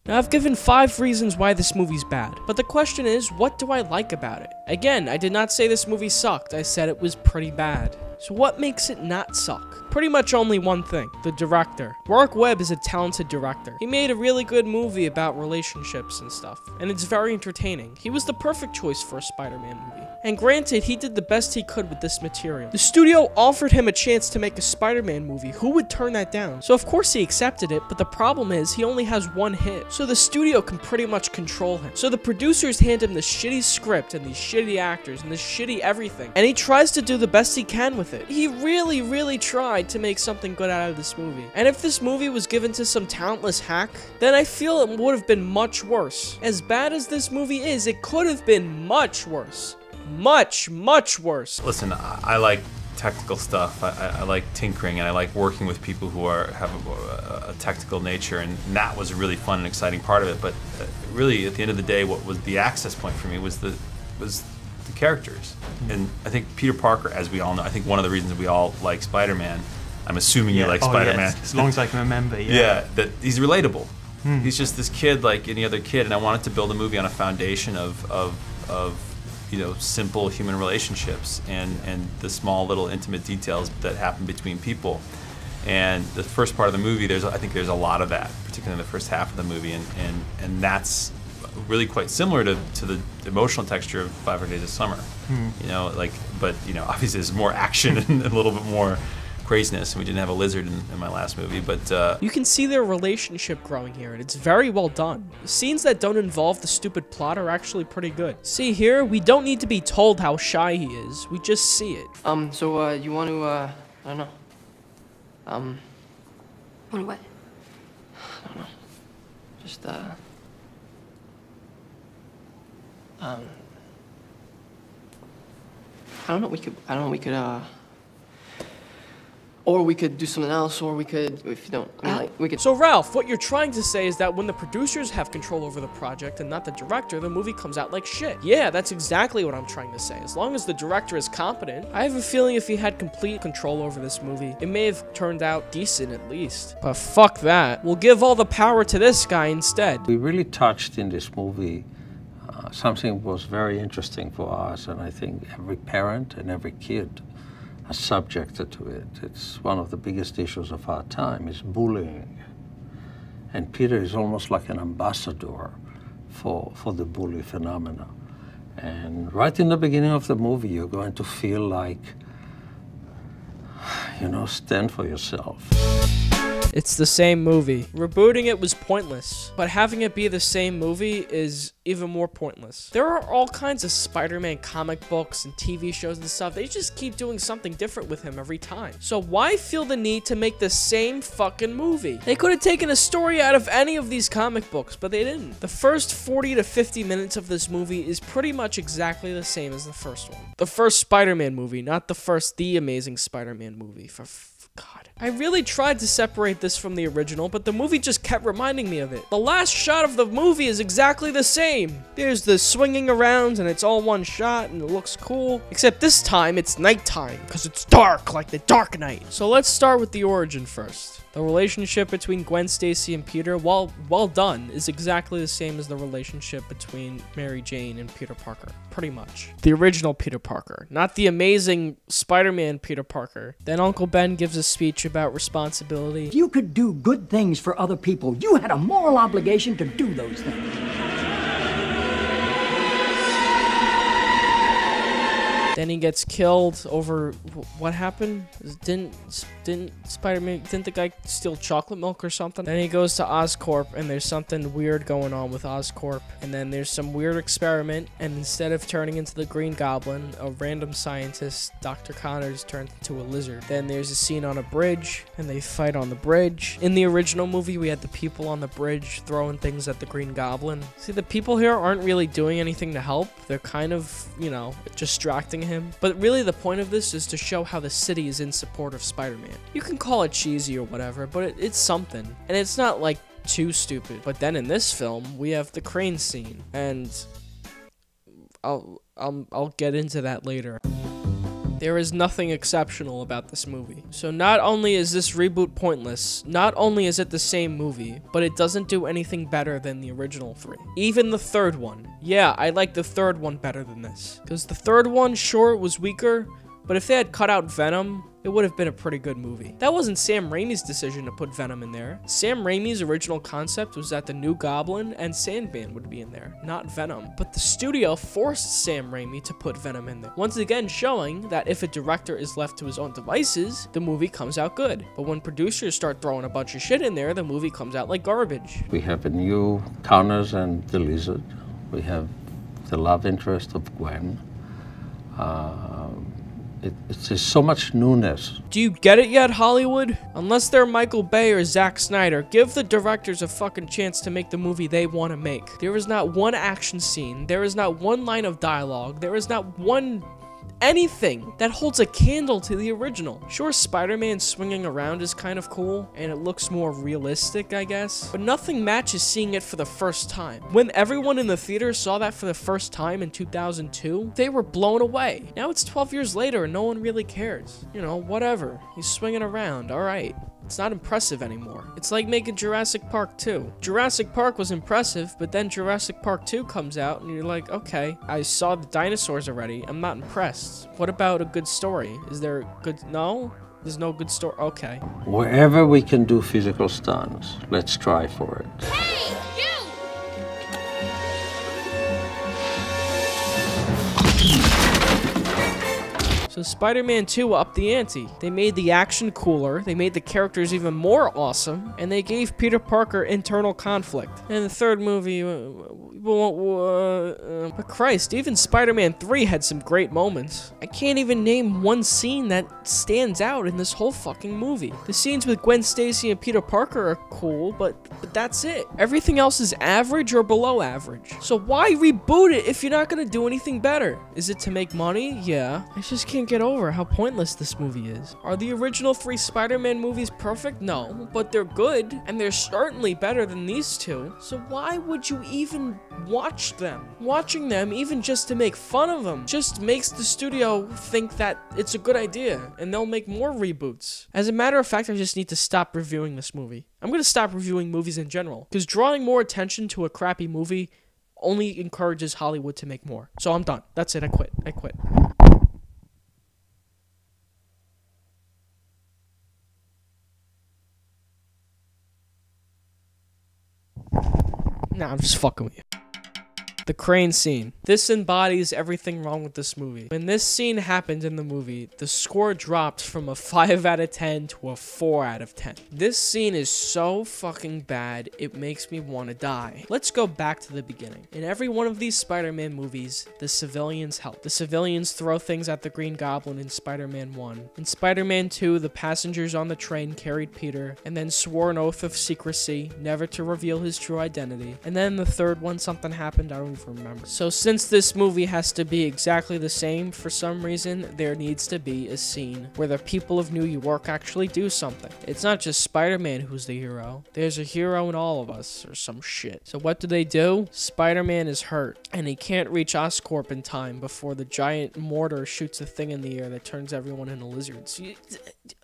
Now, I've given 5 reasons why this movie's bad, but the question is, what do I like about it? Again, I did not say this movie sucked, I said it was pretty bad. So what makes it not suck? Pretty much only one thing, the director. Mark Webb is a talented director. He made a really good movie about relationships and stuff, and it's very entertaining. He was the perfect choice for a Spider-Man movie. And granted, he did the best he could with this material. The studio offered him a chance to make a Spider-Man movie. Who would turn that down? So of course he accepted it, but the problem is he only has one hit. So the studio can pretty much control him. So the producers hand him this shitty script and these shitty actors and this shitty everything. And he tries to do the best he can with it. He really, really tried to make something good out of this movie. And if this movie was given to some talentless hack, then I feel it would have been much worse. As bad as this movie is, it could have been much worse. Much, much worse. Listen, I like technical stuff. I like tinkering, and I like working with people who have a technical nature, and that was a really fun and exciting part of it. But really, at the end of the day, what was the access point for me was the characters. And I think Peter Parker, as we all know, I think one of the reasons we all like Spider-Man, I'm assuming you like Spider-Man. Yes. As long as I can remember, yeah, that he's relatable. He's just this kid like any other kid, and I wanted to build a movie on a foundation of you know, simple human relationships and the small little intimate details that happen between people. And the first part of the movie, I think there's a lot of that, particularly in the first half of the movie, and that's really quite similar to the emotional texture of 500 Days of Summer. You know, like, but you know, obviously there's more action and a little bit more craziness, and we didn't have a lizard in my last movie, but you can see their relationship growing here, and it's very well done. The scenes that don't involve the stupid plot are actually pretty good. See here, we don't need to be told how shy he is, we just see it. So you want to, I don't know. What? I don't know. Just, I don't know, we could, or we could do something else, or we could, if you don't, I mean, like, we could... So Ralph, what you're trying to say is that when the producers have control over the project and not the director, the movie comes out like shit. Yeah, that's exactly what I'm trying to say. As long as the director is competent, I have a feeling if he had complete control over this movie, it may have turned out decent at least. But fuck that. We'll give all the power to this guy instead. We really touched in this movie something was very interesting for us, and I think every parent and every kid are subjected to it. It's one of the biggest issues of our time, is bullying. And Peter is almost like an ambassador for the bully phenomena. And right in the beginning of the movie, you're going to feel like, you know, stand for yourself. It's the same movie. Rebooting it was pointless, but having it be the same movie is even more pointless. There are all kinds of Spider-Man comic books and TV shows and stuff. They just keep doing something different with him every time. So why feel the need to make the same fucking movie? They could have taken a story out of any of these comic books, but they didn't. The first 40 to 50 minutes of this movie is pretty much exactly the same as the first one. The first Spider-Man movie, not the Amazing Spider-Man movie. For God. I really tried to separate this from the original, but the movie just kept reminding me of it. The last shot of the movie is exactly the same. There's the swinging around, and it's all one shot, and it looks cool. Except this time, it's nighttime, because it's dark, like the Dark Knight. So let's start with the origin first. The relationship between Gwen Stacy and Peter, while well done, is exactly the same as the relationship between Mary Jane and Peter Parker. Pretty much. The original Peter Parker, not the Amazing Spider-Man Peter Parker. Then Uncle Ben gives a speech about responsibility. If you could do good things for other people, you had a moral obligation to do those things. Then he gets killed over what happened? Didn't Spider-Man, didn't the guy steal chocolate milk or something? Then he goes to Oscorp, and there's something weird going on with Oscorp. And then there's some weird experiment, and instead of turning into the Green Goblin, a random scientist, Dr. Connors, turns into a lizard. Then there's a scene on a bridge, and they fight on the bridge. In the original movie, we had the people on the bridge throwing things at the Green Goblin. See, the people here aren't really doing anything to help. They're kind of, you know, distracting him. But really the point of this is to show how the city is in support of Spider-Man. You can call it cheesy or whatever, but it's something. And it's not like too stupid. But then in this film, we have the crane scene. And I'll get into that later. There is nothing exceptional about this movie. So not only is this reboot pointless, not only is it the same movie, but it doesn't do anything better than the original 3. Even the third one. Yeah, I like the third one better than this. Because the third one, sure, it was weaker, but if they had cut out Venom, it would have been a pretty good movie. That wasn't Sam Raimi's decision to put Venom in there. Sam Raimi's original concept was that the new Goblin and Sandman would be in there, not Venom. But the studio forced Sam Raimi to put Venom in there. Once again showing that if a director is left to his own devices, the movie comes out good. But when producers start throwing a bunch of shit in there, the movie comes out like garbage. We have a new Connors and the Lizard. We have the love interest of Gwen. It's just so much newness. Do you get it yet, Hollywood? Unless they're Michael Bay or Zack Snyder, give the directors a fucking chance to make the movie they want to make. There is not one action scene. There is not one line of dialogue. There is not one anything that holds a candle to the original. Sure, Spider-Man swinging around is kind of cool, and it looks more realistic, I guess, but nothing matches seeing it for the first time. When everyone in the theater saw that for the first time in 2002, they were blown away. Now it's 12 years later and no one really cares. You know, whatever. He's swinging around, alright. It's not impressive anymore. It's like making Jurassic Park 2. Jurassic Park was impressive, but then Jurassic Park 2 comes out and you're like, okay, I saw the dinosaurs already. I'm not impressed. What about a good story? Is there a good... No? There's no good story? Okay. Wherever we can do physical stunts, let's try for it. Hey, you! So Spider-Man 2 upped the ante. They made the action cooler, they made the characters even more awesome, and they gave Peter Parker internal conflict. And the third movie, but Christ, even Spider-Man 3 had some great moments. I can't even name one scene that stands out in this whole fucking movie. The scenes with Gwen Stacy and Peter Parker are cool, but that's it. Everything else is average or below average. So why reboot it if you're not gonna do anything better? Is it to make money? Yeah. I just can't get over how pointless this movie is. Are the original 3 Spider-Man movies perfect? No, but they're good, and they're certainly better than these two. So why would you even watch them? Watching them, even just to make fun of them, just makes the studio think that it's a good idea, and they'll make more reboots. As a matter of fact, I just need to stop reviewing this movie. I'm gonna stop reviewing movies in general, because drawing more attention to a crappy movie only encourages Hollywood to make more. So I'm done. That's it. I quit. Nah, I'm just fucking with you. The crane scene. This embodies everything wrong with this movie. When this scene happened in the movie, the score dropped from a 5 out of 10 to a 4 out of 10. This scene is so fucking bad, it makes me want to die. Let's go back to the beginning. In every one of these Spider-Man movies, the civilians help. The civilians throw things at the Green Goblin in Spider-Man 1. In Spider-Man 2, the passengers on the train carried Peter, and then swore an oath of secrecy, never to reveal his true identity. And then the third one, something happened, I don't even remember. So since this movie has to be exactly the same for some reason, there needs to be a scene where the people of New York actually do something. It's not just Spider-Man who's the hero. There's a hero in all of us, or some shit. So what do? Spider-Man is hurt, and he can't reach Oscorp in time before the giant mortar shoots a thing in the air that turns everyone into lizards.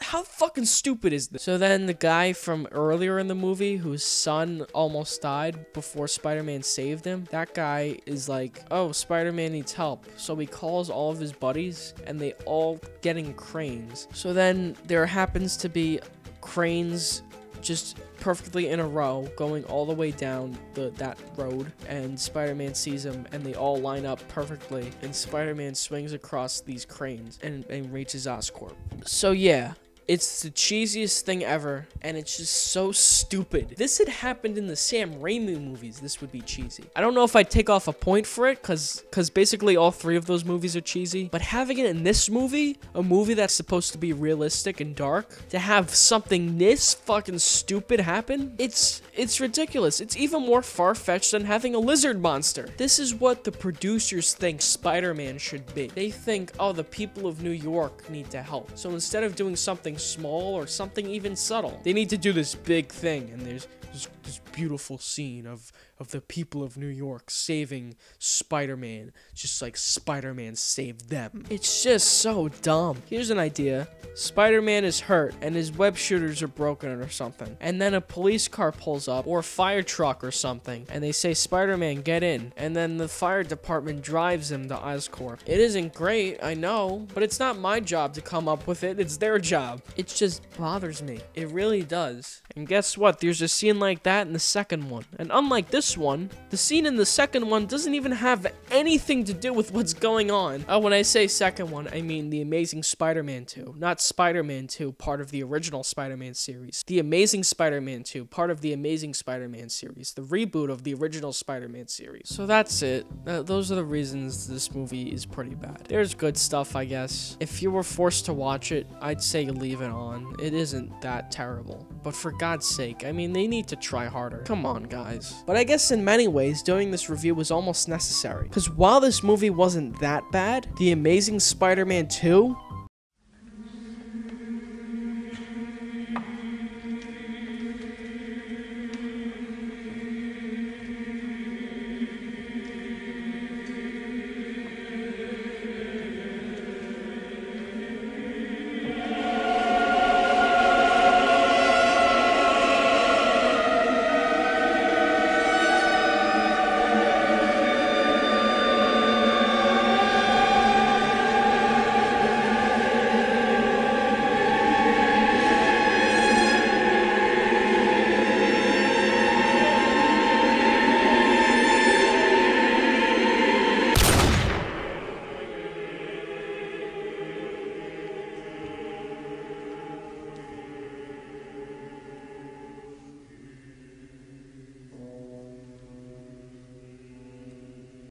How fucking stupid is this? So then the guy from earlier in the movie whose son almost died before Spider-Man saved him, that guy is like, oh, Spider-Man needs help. So he calls all of his buddies and they all get in cranes. So then there happens to be cranes just perfectly in a row going all the way down that road, and Spider-Man sees them and they all line up perfectly, and Spider-Man swings across these cranes and reaches Oscorp. So yeah, it's the cheesiest thing ever, and it's just so stupid. This had happened in the Sam Raimi movies, this would be cheesy. I don't know if I'd take off a point for it, cause basically all 3 of those movies are cheesy, but having it in this movie, a movie that's supposed to be realistic and dark, to have something this fucking stupid happen, it's ridiculous. It's even more far-fetched than having a lizard monster. This is what the producers think Spider-Man should be. They think, oh, the people of New York need to help. So instead of doing something small or something even subtle, they need to do this big thing, and there's beautiful scene of the people of New York saving Spider-Man, just like Spider-Man saved them. It's just so dumb. Here's an idea. Spider-Man is hurt and his web shooters are broken or something. And then a police car pulls up, or a fire truck or something, and they say, Spider-Man, get in. And then the fire department drives him to Oscorp. It isn't great, I know, but it's not my job to come up with it. It's their job. It just bothers me. It really does. And guess what? There's a scene like that in the second one. And unlike this one, the scene in the second one doesn't even have anything to do with what's going on. When I say second one, I mean The Amazing Spider-Man 2. Not Spider-Man 2, part of the original Spider-Man series. The Amazing Spider-Man 2, part of the Amazing Spider-Man series. The reboot of the original Spider-Man series. So that's it. Those are the reasons this movie is pretty bad. There's good stuff, I guess. If you were forced to watch it, I'd say leave it on. It isn't that terrible. But for God's sake, I mean, they need to try harder. Come on, guys. But I guess in many ways, doing this review was almost necessary. Because while this movie wasn't that bad, The Amazing Spider-Man 2